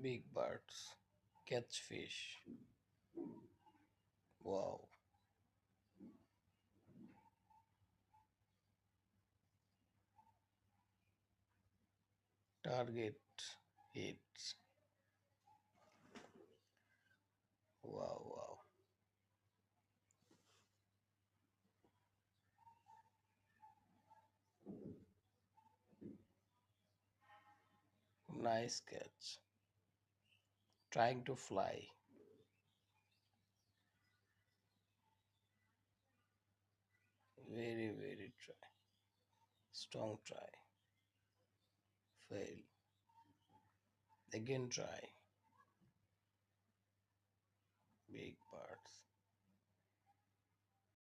Big birds. Catch fish. Wow. Target hits. Wow, wow. Nice catch. Trying to fly. Very, very try. Strong try. Fail. Again try. Big birds.